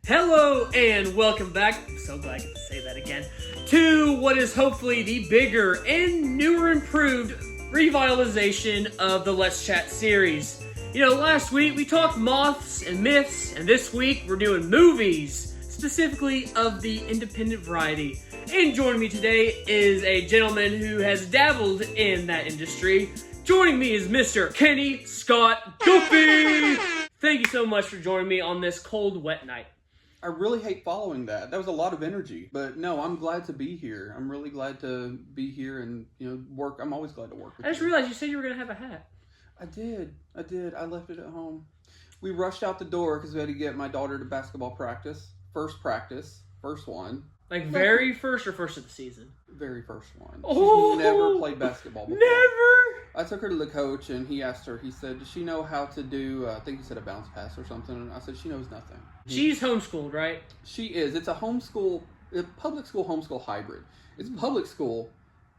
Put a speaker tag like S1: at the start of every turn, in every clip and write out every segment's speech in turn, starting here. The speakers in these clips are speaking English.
S1: Hello and welcome back, I'm so glad I get to say that again, to what is hopefully the bigger and newer improved revitalization of the Let's Chat series. You know, last week we talked moths and myths, and this week we're doing movies, specifically of the independent variety. And joining me today is a gentleman who has dabbled in that industry. Joining me is Mr. Kenny Scott Guffey! Thank you so much for joining me on this cold, wet night.
S2: I really hate following that. That was a lot of energy. But no, I'm glad to be here. I'm really glad to be here and, work. I'm always glad to work with you.
S1: I just realized you said you were going to have a hat.
S2: I did. I left it at home. We rushed out the door because we had to get my daughter to basketball practice. First one.
S1: Like very first or first of the season?
S2: Very first one.
S1: Oh,
S2: She's never played basketball before.
S1: Never?
S2: I took her to the coach and he asked her, he said, does she know how to do, I think he said a bounce pass or something. And I said, she knows nothing.
S1: She's homeschooled, right?
S2: She is. It's a public school homeschool hybrid. It's public school,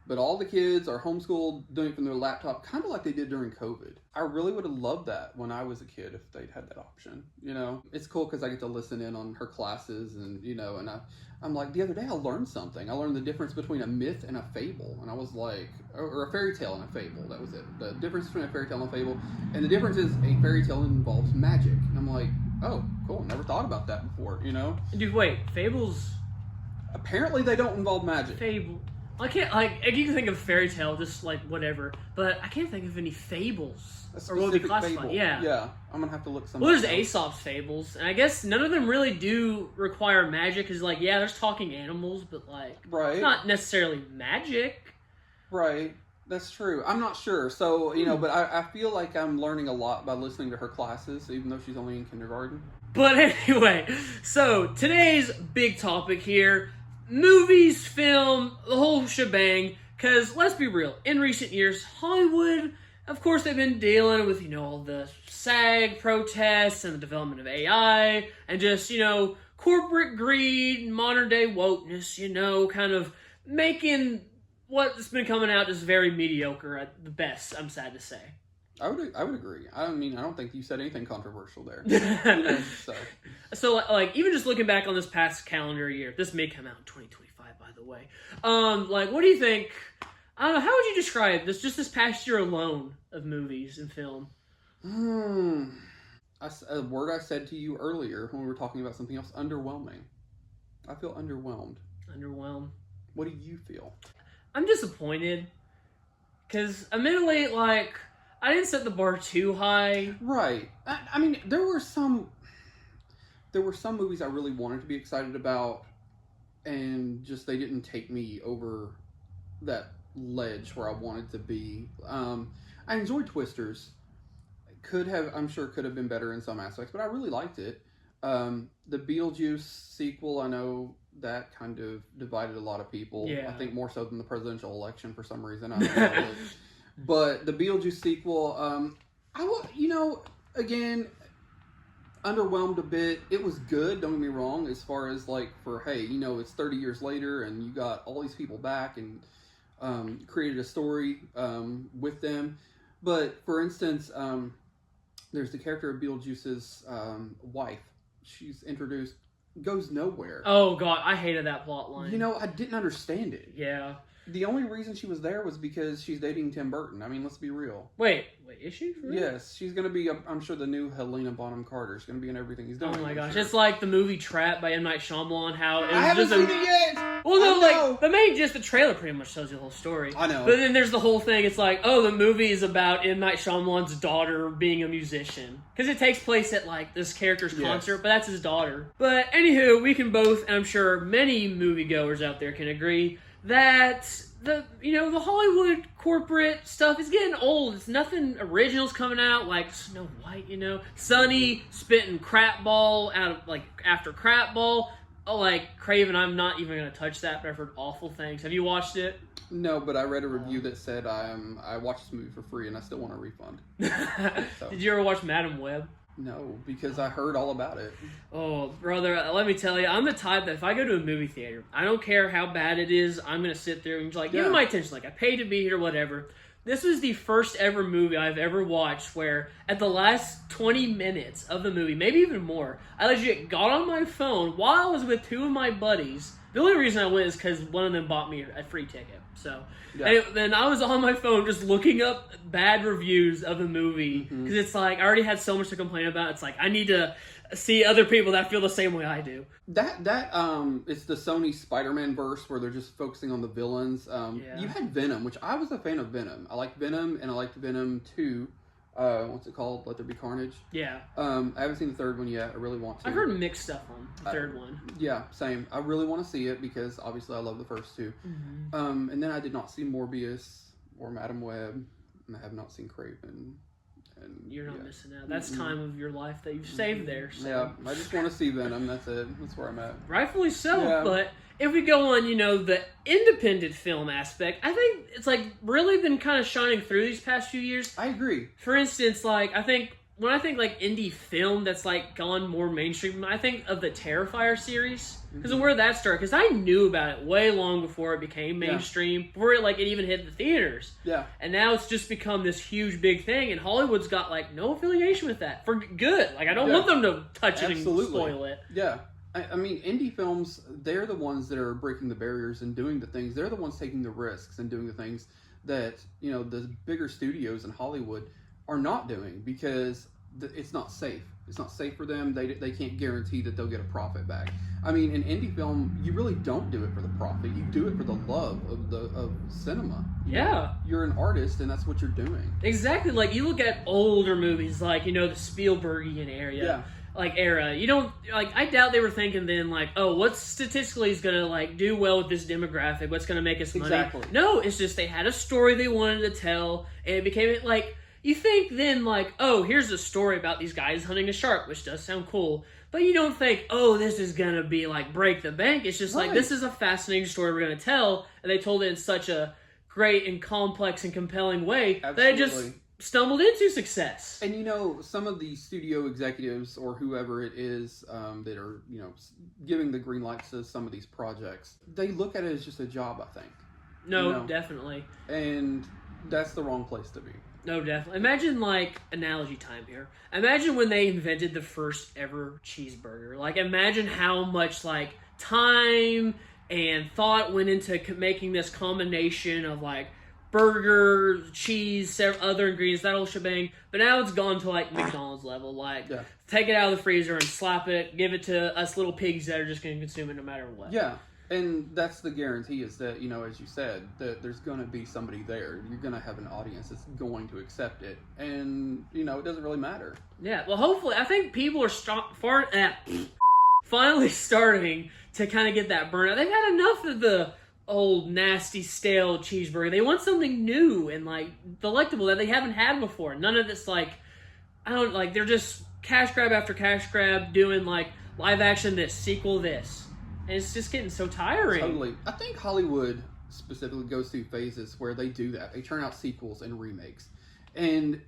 S2: but all the kids are homeschooled, doing it from their laptop, kind of like they did during COVID. I really would have loved that when I was a kid if they'd had that option. It's cool because I get to listen in on her classes and, and I'm like, the other day I learned something. I learned the difference between a myth and a fable. And I was like, or a fairy tale and a fable. That was it. The difference between a fairy tale and a fable. And the difference is a fairy tale involves magic. And I'm like, oh, cool. Never thought about that before,
S1: Dude, wait. Fables?
S2: Apparently they don't involve magic.
S1: Fable. I can't, you can think of fairy tale, just whatever. But I can't think of any fables. Or what would be classified.
S2: Fable.
S1: Yeah.
S2: Yeah. I'm going to have to look some
S1: Well, there's Aesop's fables. And I guess none of them really do require magic. Because, there's talking animals, but,
S2: right.
S1: It's not necessarily magic.
S2: Right. That's true. I'm not sure. So, but I feel like I'm learning a lot by listening to her classes, even though she's only in kindergarten.
S1: But anyway, so today's big topic here, movies, film, the whole shebang. Because, let's be real, in recent years, Hollywood, of course, they've been dealing with, all the SAG protests and the development of AI and just, corporate greed, modern day wokeness, kind of making what's been coming out is very mediocre at the best, I'm sad to say.
S2: I would agree. I mean, I don't think you said anything controversial there.
S1: So, even just looking back on this past calendar year, this may come out in 2025, by the way. What do you think? I don't know, how would you describe this past year alone of movies and film?
S2: A word I said to you earlier when we were talking about something else, underwhelming. I feel underwhelmed.
S1: Underwhelmed.
S2: What do you feel?
S1: I'm disappointed. Because, admittedly, I didn't set the bar too high.
S2: Right. I mean, there were some movies I really wanted to be excited about, and just they didn't take me over that ledge where I wanted to be. I enjoyed Twisters. I'm sure could have been better in some aspects, but I really liked it. The Beetlejuice sequel, I know that kind of divided a lot of people.
S1: Yeah.
S2: I think more so than the presidential election for some reason. I don't know. But the Beetlejuice sequel, again, underwhelmed a bit. It was good, don't get me wrong, as far as it's 30 years later and you got all these people back and created a story with them. But for instance, there's the character of Beetlejuice's wife. She's introduced, goes nowhere.
S1: Oh god, I hated that plot line.
S2: I didn't understand it.
S1: Yeah.
S2: The only reason she was there was because she's dating Tim Burton. I mean, let's be real.
S1: Wait, is she? For real?
S2: Yes, she's going to be, I'm sure, the new Helena Bonham Carter. She's going to be in everything he's doing.
S1: Oh my gosh,
S2: sure.
S1: it's like the movie Trap by M. Night Shyamalan, how it was
S2: I haven't
S1: just
S2: seen it yet!
S1: Well, no, the trailer pretty much tells you the whole story.
S2: I know.
S1: But then there's the whole thing, it's the movie is about M. Night Shyamalan's daughter being a musician. Because it takes place at, this character's concert, but that's his daughter. But, anywho, we can both, and I'm sure many moviegoers out there can agree, that the Hollywood corporate stuff is getting old. It's nothing original's coming out, like Snow White, Sunny spitting crap ball out of, after crap ball. Oh, Craven, I'm not even going to touch that, but I've heard awful things. Have you watched it?
S2: No, but I read a review that said I watched this movie for free and I still want a refund. So.
S1: Did you ever watch Madam Web?
S2: No, because I heard all about it.
S1: Oh, brother, let me tell you, I'm the type that if I go to a movie theater, I don't care how bad it is, I'm going to sit there and give it my attention. I paid to be here, whatever. this was the first ever movie I've ever watched where at the last 20 minutes of the movie, maybe even more, I legit got on my phone while I was with two of my buddies. The only reason I went is because one of them bought me a free ticket. So, then I was on my phone just looking up bad reviews of the movie because it's like I already had so much to complain about. It's like I need to see other people that feel the same way I do.
S2: It's the Sony Spider-Man verse where they're just focusing on the villains. You had Venom, which I was a fan of Venom. I liked Venom, and I liked Venom 2. What's it called? Let There Be Carnage.
S1: Yeah.
S2: I haven't seen the third one yet. I really want to.
S1: I've heard mixed stuff on the third one.
S2: Yeah, same. I really want to see it because obviously I love the first two. And then I did not see Morbius or Madam Web, and I have not seen Craven. And
S1: you're not missing out. That's time of your life that you've saved there. So.
S2: Yeah, I just want to see Venom. That's it. That's where I'm at.
S1: Rightfully so, but if we go on, the independent film aspect, I think it's really been kind of shining through these past few years.
S2: I agree.
S1: For instance, I think when I think indie film that's gone more mainstream, I think of the Terrifier series because of where that started. Because I knew about it way long before it became mainstream, before it even hit the theaters.
S2: Yeah.
S1: And now it's just become this huge big thing, and Hollywood's got no affiliation with that for good. I don't want them to touch it and spoil it.
S2: Yeah. I mean, indie films, they're the ones that are breaking the barriers and doing the things. They're the ones taking the risks and doing the things that, the bigger studios in Hollywood are not doing because it's not safe. It's not safe for them. They can't guarantee that they'll get a profit back. I mean, in indie film, you really don't do it for the profit. You do it for the love of cinema. You're an artist, and that's what you're doing.
S1: Exactly. You look at older movies, the Spielbergian era. Era. You don't, I doubt they were thinking then, what statistically is going to, do well with this demographic? What's going to make us money?
S2: Exactly.
S1: No, it's just they had a story they wanted to tell, and it became, you think then, here's a story about these guys hunting a shark, which does sound cool, but you don't think, this is going to be, break the bank. It's just, this is a fascinating story we're going to tell, and they told it in such a great and complex and compelling way that it just stumbled into success.
S2: And some of the studio executives or whoever it is that are giving the green lights to some of these projects, they look at it as just a job. I think.
S1: No, definitely.
S2: And that's the wrong place to be.
S1: No, definitely. Imagine analogy time here. Imagine when they invented the first ever cheeseburger. Imagine how much time and thought went into making this combination of burger, cheese, several other ingredients, that whole shebang. But now it's gone to McDonald's level. Take it out of the freezer and slap it, give it to us little pigs that are just going to consume it no matter what.
S2: Yeah, and that's the guarantee is that, as you said, that there's going to be somebody there. You're going to have an audience that's going to accept it. And, it doesn't really matter.
S1: Yeah, well, hopefully, I think people are finally starting to kind of get that burnout. They've had enough of the old nasty stale cheeseburger. They want something new and delectable that they haven't had before. None of this they're just cash grab after cash grab doing live action this, sequel this. And it's just getting so tiring.
S2: Totally. I think Hollywood specifically goes through phases where they do that. They turn out sequels and remakes. And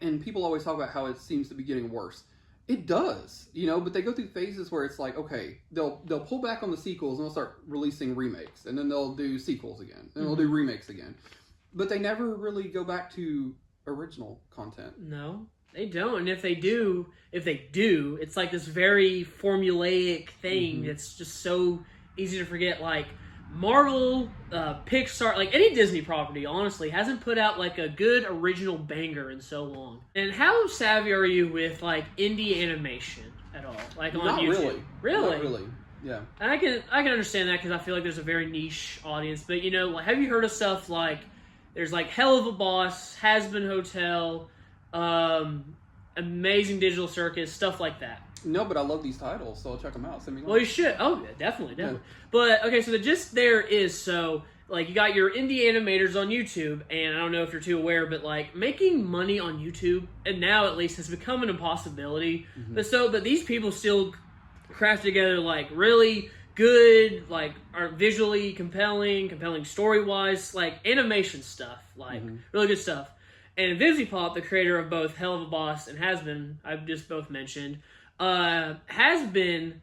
S2: and people always talk about how it seems to be getting worse. It does, but they go through phases where it's okay, they'll pull back on the sequels and they'll start releasing remakes, and then they'll do sequels again, and they'll do remakes again. But they never really go back to original content.
S1: No, they don't. And if they do, it's this very formulaic thing that's just so easy to forget. Marvel, Pixar, any Disney property, honestly, hasn't put out a good original banger in so long. And how savvy are you with indie animation at all? On
S2: Not
S1: YouTube?
S2: Really? Not really. Yeah.
S1: And I can understand that because I feel there's a very niche audience. But have you heard of stuff there's Hell of a Boss, Has Been Hotel, Amazing Digital Circus, stuff like that?
S2: No, but I love these titles, so I'll check them out. Send me
S1: Well, you should. Oh, definitely. Yeah. But, okay, so the gist there is, you got your indie animators on YouTube, and I don't know if you're too aware, but, making money on YouTube, and now at least, has become an impossibility. But these people still craft together, really good, are visually compelling story-wise, animation stuff, really good stuff. And VivziePop, the creator of both Hell of a Boss and Has Been, I've just both mentioned, has been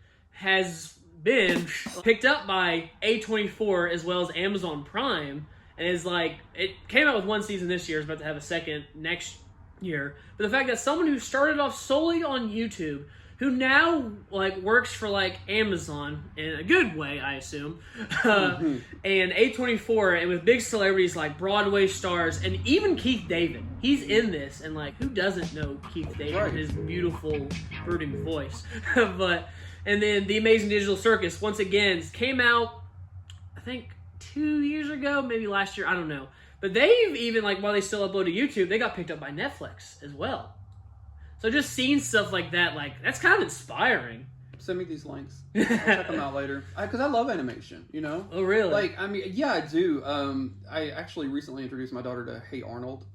S1: picked up by A24 as well as Amazon Prime, And it's like, it came out with one season this year, it's about to have a second next year. But the fact that someone who started off solely on YouTube, who now like works for like Amazon in a good way, I assume, and A24, and with big celebrities like Broadway stars, and even Keith David, he's in this, and like who doesn't know Keith David and his beautiful brooding voice? And then The Amazing Digital Circus once again came out, I think 2 years ago, maybe last year, I don't know. But they've even, like, while they still upload to YouTube, they got picked up by Netflix as well. So just seeing stuff like that, like, that's kind of inspiring.
S2: Send me these links. I'll check them out later. Because I love animation, you know?
S1: Oh, really?
S2: Like, I mean, yeah, I do. I actually recently introduced my daughter to Hey Arnold.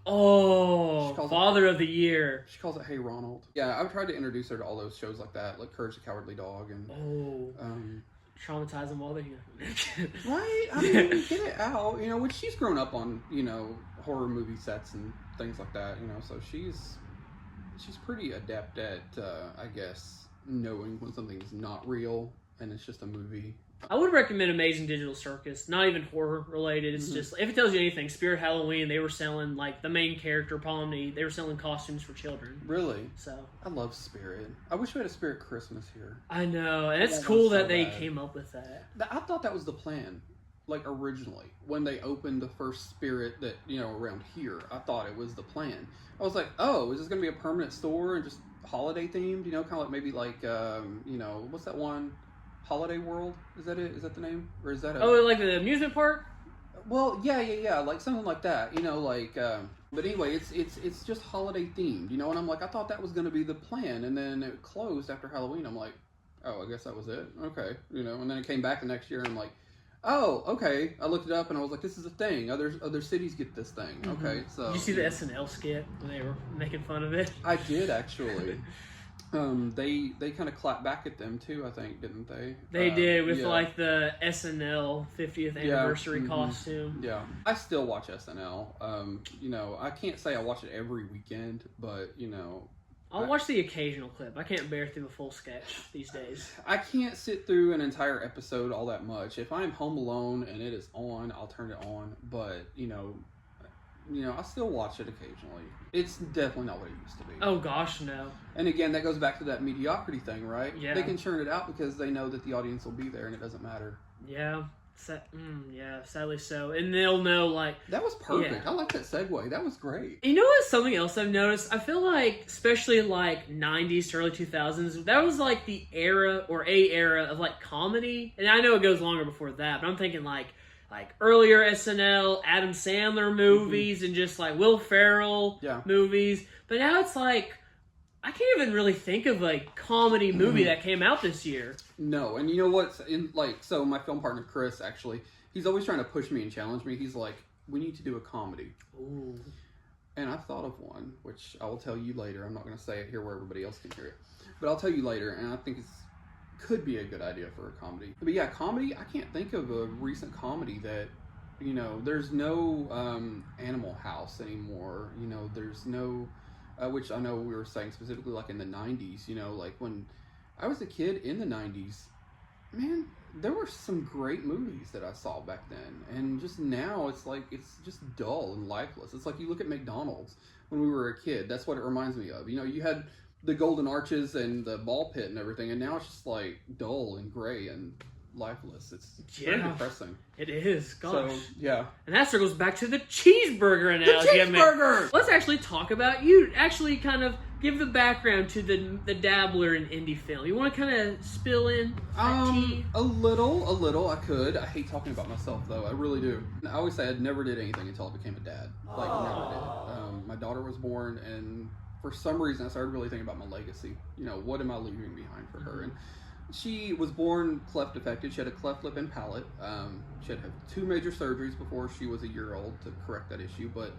S1: Oh, Father of the Year.
S2: She calls it Hey Ronald. Yeah, I've tried to introduce her to all those shows like that, like Courage the Cowardly Dog. And,
S1: traumatize them while they're here.
S2: Right? I mean, get it out. You know, which she's grown up on, you know, horror movie sets and things like that, you know, so she's pretty adept at, I guess, knowing when something's not real and it's just a movie.
S1: I would recommend Amazing Digital Circus. Not even horror related. It's just, if it tells you anything, Spirit Halloween, they were selling, like, the main character, Pomni, they were selling costumes for children.
S2: Really?
S1: So. I
S2: love Spirit. I wish we had a Spirit Christmas here.
S1: I know. And it's cool that they came up with that.
S2: I thought that was the plan, like, originally. When they opened the first Spirit that, you know, around here, I thought it was the plan. I was like, oh, is this going to be a permanent store and just holiday themed? You know, kind of like maybe like, you know, what's that one? Holiday World? Is that it? Is that the name? Or is that
S1: Oh, like the amusement park?
S2: Well, yeah, like something like that. You know, like, but anyway, it's just holiday themed, you know, and I'm like, I thought that was going to be the plan, and then it closed after Halloween. I'm like, oh, I guess that was it? Okay. You know, and then it came back the next year, and I'm like, oh, okay. I looked it up, and I was like, this is a thing. Other cities get this thing. Okay, so.
S1: Did you see the SNL skit when they were making fun of it?
S2: I did, actually. They kind of clapped back at them too, I think, didn't they?
S1: They did with like the SNL 50th anniversary costume.
S2: Yeah, I still watch SNL. You know, I can't say I watch it every weekend, but you know,
S1: I'll watch the occasional clip. I can't bear through a full sketch these days.
S2: I can't sit through an entire episode all that much. If I'm home alone and it is on, I'll turn it on. But you know, I still watch it occasionally. It's definitely not what it used to be.
S1: Oh gosh, no.
S2: And again, that goes back to that mediocrity thing, right?
S1: Yeah.
S2: They can churn it out because they know that the audience will be there and it doesn't matter.
S1: Yeah. Sadly so. And they'll know, like...
S2: That was perfect. Yeah. I like that segue. That was great.
S1: You know what? Something else I've noticed? I feel like, especially like 90s to early 2000s, that was like the era, or a era of like comedy. And I know it goes longer before that, but I'm thinking like earlier SNL, Adam Sandler movies, and just like Will Ferrell movies. But now it's like, I can't even really think of a comedy movie that came out this year. No,
S2: and you know what's in so my film partner Chris, actually, he's always trying to push me and challenge me. He's like, we need to do a comedy.
S1: Ooh.
S2: And I've thought of one, which I will tell you later. I'm not going to say it here where everybody else can hear it. But I'll tell you later, and I think could be a good idea for a comedy. But yeah, comedy, I can't think of a recent comedy that, you know, there's no Animal House anymore. You know, there's no, which I know we were saying specifically like in the 90s, you know, like when I was a kid in the 90s, man, there were some great movies that I saw back then. And just now it's like, it's just dull and lifeless. It's like you look at McDonald's when we were a kid. That's what it reminds me of. You know, you had the golden arches and the ball pit and everything, and now it's just like dull and gray and lifeless. It's very depressing.
S1: It is. Gosh.
S2: So, yeah.
S1: And that circles back to the cheeseburger analogy.
S2: The cheeseburger!
S1: Let's actually talk about you. Actually kind of give the background to the dabbler in indie film. You want to kind of spill in tea?
S2: A little. I could. I hate talking about myself, though. I really do. I always say I never did anything until I became a dad. Like, never did. My daughter was born, and for some reason, I started really thinking about my legacy. You know, what am I leaving behind for her? And she was born cleft affected. She had a cleft lip and palate. She had 2 major surgeries before she was a year old to correct that issue. But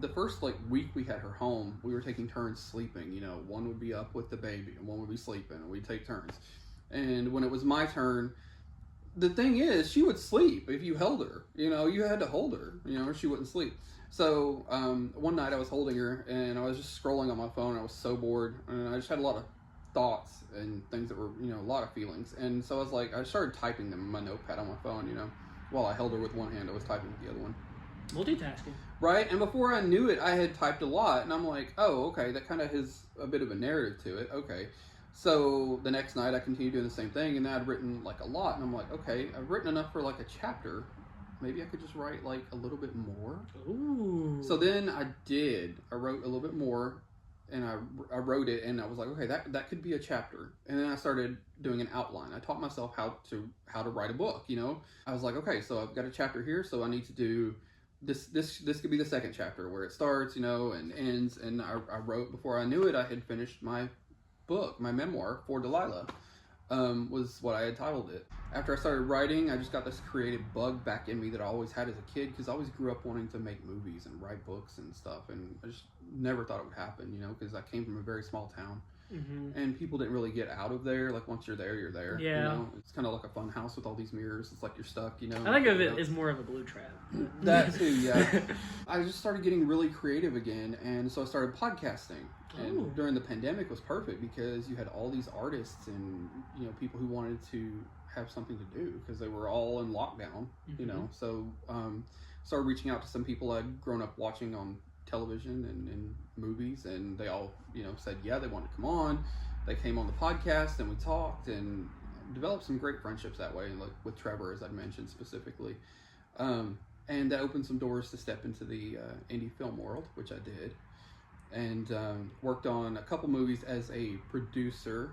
S2: the first week we had her home, we were taking turns sleeping. You know, one would be up with the baby and one would be sleeping, and we'd take turns. And when it was my turn, the thing is, she would sleep if you held her. You know, you had to hold her, you know, or she wouldn't sleep. So one night I was holding her, and I was just scrolling on my phone. I was so bored, and I just had a lot of thoughts and things that were, you know, a lot of feelings. And so I was like, I started typing them in my notepad on my phone, you know. while I held her with one hand, I was typing with the other one.
S1: Multitasking.
S2: Right, and before I knew it, I had typed a lot, and I'm like, oh, okay, that kind of has a bit of a narrative to it, okay. So the next night, I continued doing the same thing, and then I'd written, like, a lot, and I'm like, okay, I've written enough for, like, a chapter. Maybe I could just write, like, a little bit more.
S1: Ooh.
S2: So then I did. I wrote a little bit more, and I wrote it, and I was like, okay, that could be a chapter. And then I started doing an outline. I taught myself how to write a book, you know. I was like, okay, so I've got a chapter here, so I need to do this could be the second chapter where it starts, you know, and ends. And I wrote, before I knew it, I had finished my book, my memoir, For Delilah, was what I had titled it. After I started writing, I just got this creative bug back in me that I always had as a kid, because I always grew up wanting to make movies and write books and stuff, and I just never thought it would happen, you know, because I came from a very small town.
S1: Mm-hmm.
S2: And people didn't really get out of there. Like, once you're there, you're there.
S1: Yeah.
S2: You know? It's kind of like a fun house with all these mirrors. It's like you're stuck, you know.
S1: I think of it as more of a blue trap.
S2: That too, yeah. I just started getting really creative again, and so I started podcasting. And during the pandemic was perfect, because you had all these artists and, you know, people who wanted to have something to do because they were all in lockdown, you know. So started reaching out to some people I'd grown up watching on television and movies, and they all, you know, said yeah, they wanted to come on. They came on the podcast, and we talked and developed some great friendships that way, like with Trevor, as I mentioned specifically, and that opened some doors to step into the indie film world, which I did, and worked on a couple movies as a producer,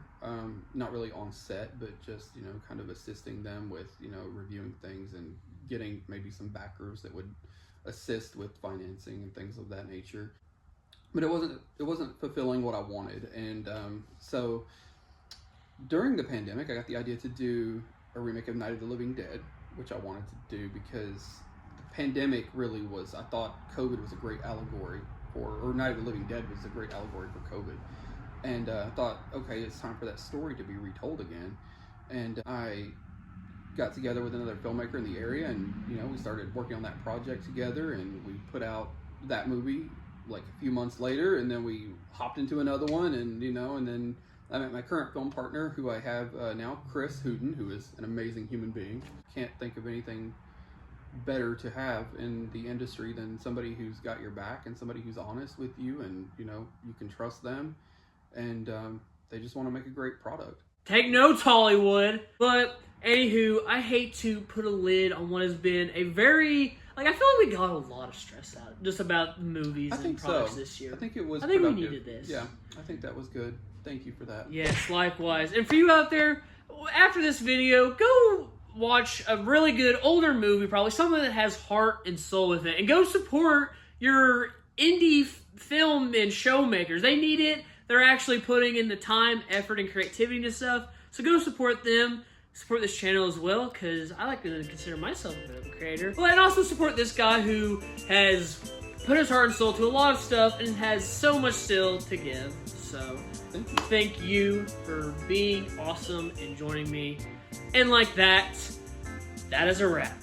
S2: not really on set, but just, you know, kind of assisting them with, you know, reviewing things and getting maybe some backers that would assist with financing and things of that nature. But it wasn't fulfilling what I wanted, and so during the pandemic, I got the idea to do a remake of Night of the Living Dead, which I wanted to do because the pandemic really was, I thought COVID was a great allegory for, or Night of the Living Dead was a great allegory for COVID, and I thought, okay, it's time for that story to be retold again. And I got together with another filmmaker in the area, and, you know, we started working on that project together, and we put out that movie like a few months later, and then we hopped into another one, and, you know, and then I met my current film partner, who I have now, Chris Hooten, who is an amazing human being. Can't think of anything better to have in the industry than somebody who's got your back and somebody who's honest with you, and, you know, you can trust them, and they just want to make a great product.
S1: Take notes, Hollywood. But anywho, I hate to put a lid on what has been a very, like, I feel like we got a lot of stress out just about movies and products this year.
S2: I think it was
S1: I think
S2: productive.
S1: we needed this.
S2: Yeah, I think that was good. Thank you for that.
S1: Yes, likewise. And for you out there, after this video, go watch a really good older movie, probably something that has heart and soul with it, and go support your indie film and showmakers. They need it. They're actually putting in the time, effort, and creativity into stuff. So go support them. Support this channel as well, because I like to consider myself a bit of a creator. But and also support this guy who has put his heart and soul to a lot of stuff and has so much still to give. So thank you for being awesome and joining me. And like that, that is a wrap.